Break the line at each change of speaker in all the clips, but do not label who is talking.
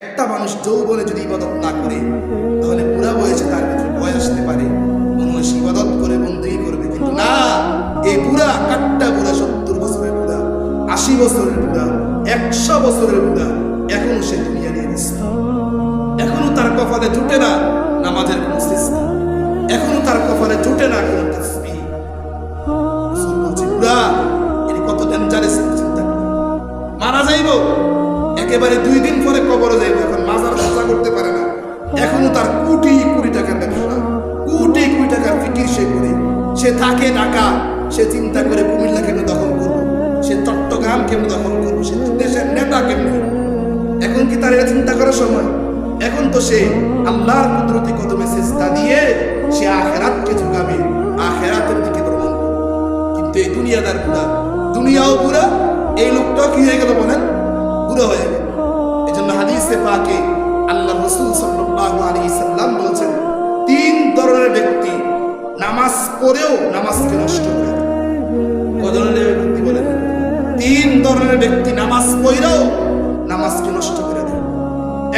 একটা মানুষ যৌবনে যদি ইবাদত না করে তাহলে বুড়া বয়সে তার ভিতরে ভয় আসতে পারে, মানুষ ইবাদত করে বন্দী করবে। কিন্তু না, এই বুড়া কাট্টা বুড়া, 70 বছরের বুড়া, 80 বছরের বুড়া, 100 বছরের বুড়া, এখনো সে দুনিয়া নিয়ে ব্যস্ত। এখনো তার কপালে জুটে না নামাজের কোন সিস্টেম, এখনো তার কপালে জুটে না কোন তাসবিহ। বুড়া এর কত ডেঞ্জারাস চিন্তা করে। মারা যাইব একেবারে 2 দিন পরে কবরে যাইব, এখন মাজার খরচা করতে পারে না, এখনো তার কোটি কোটি টাকার ব্যবসা, কোটি কোটি টাকার ফিকির সে করে। সে থাকে ঢাকা, সে চিন্তা করে কুমিল্লা কেন দখল করবো, সে চট্টগ্রাম কেন দখল করবো, সে দেশের নেতা কেন। এখন কি তার এটা চিন্তা করার সময়? এখন তো সে আল্লাহর কুদরতি কদমে সিজদা দিয়ে সে আখিরাতকে ঝুঁকাবে, আখিরাতের দিকে ভ্রমণ করবে। কিন্তু এই দুনিয়াদার বুড়া, দুনিয়াও বুড়া, এই লোকটাও কি হয়ে গেল বলেন? বুড়া হয়ে গেল। এই জন্য হাদিসে পাকে আল্লাহ রাসূল সাল্লাল্লাহু আলাইহি সাল্লাম বলছেন, 3 ধরনের ব্যক্তি নামাজ পড়েও নামাজকে নষ্ট করে দেয়। কত ধরনের ব্যক্তি বলেন? 3 ধরনের ব্যক্তি নামাজ পড়েও নামাজকে নষ্ট করে দেয়।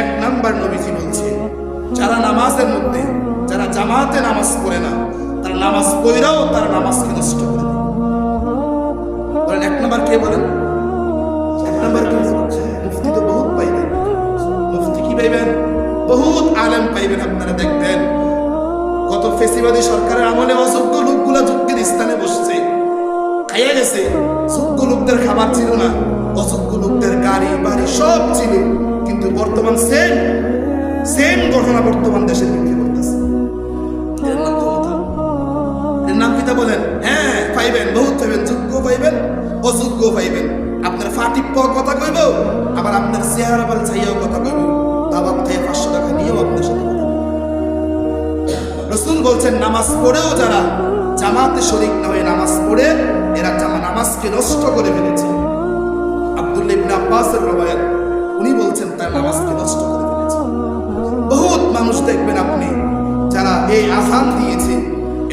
1 নাম্বার নবীজি বলছে, যারা নামাজের মধ্যে, যারা জামাতে নামাজ পড়ে না, তারা নামাজ পড়েও তারা নামাজকে নষ্ট করে দেয়। বলেন 1 নাম্বার কে বলেন? 1 নাম্বার কে? মুফতি তো বহুত পাইবেন। মুফতি কি পাইবেন? বহুত আলেম পাইবেন। আপনারা দেখবেন কত ফেসিবাদী সরকারের আমলে অযোগ্য লোকগুলা যোগ্যের স্থানে বসছে, খাইয়া গেছে। যোগ্য লোকদের খাবার ছিল না, অযোগ্য লোকদের গাড়ি বাড়ি সব ছিল। কিন্তু বর্তমান সেম ঘটনা বর্তমান দেশের বিক্রি করতেছে। এর নাম কিতা বলেন? হ্যাঁ পাইবেন, বহুত পাইবেন, যোগ্য পাইবেন, অযোগ্য পাইবেন। আপনার ফাটিপ কথা কইব, আবার আপনার চেহারা বাল চাইয়াও কথা কইব, আবার থেকে 500 টাকা নিয়েও আপনার সাথে কথা বলবে। রাসূল বলছেন, নামাজ পড়েও যারা জামাতে শরীক না হয়ে নামাজ পড়ে, এরা নামাজকে নষ্ট করে ফেলেছে। আব্দুল্লাহ ইবনে আব্বাসের রওয়ায়াত, উনি বলছেন তার নামাজকে নষ্ট করে ফেলেছে। বহুত মানুষ দেখবেন আপনি যারা এই আযান দিয়েছে,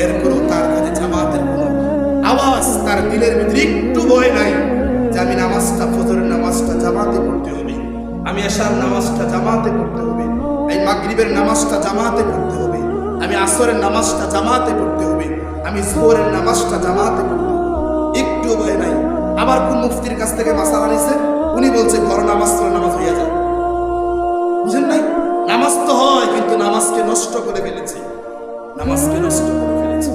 এরপরও তার কাছে জামাতের কোনো আওয়াজ, তার দিলের ভিতরে একটু ভয় নাই যে আমি নামাজটা, ফজরের নামাজটা জামাতে পড়তে হবে, আমি এশার নামাজটা জামাতে পড়তে হবে, এই মাগরিবের নামাজটা জামাতে পড়তে হবে, আমি আসরের নামাজটা জামাতে পড়তে হবে, আমি যোহরের নামাজটা জামাতে পড়তে হবে, একটু ভয় নাই। আবার কোন মুফতির কাছ থেকে মাসালা নিছে, উনি বলছে ঘর নামাজ পড়লে নামাজ হইয়া যায়। বুঝেন নাই? নামাজ তো হয়, কিন্তু নামাজকে নষ্ট করে ফেলেছে, নামাজকে নষ্ট করে ফেলেছে।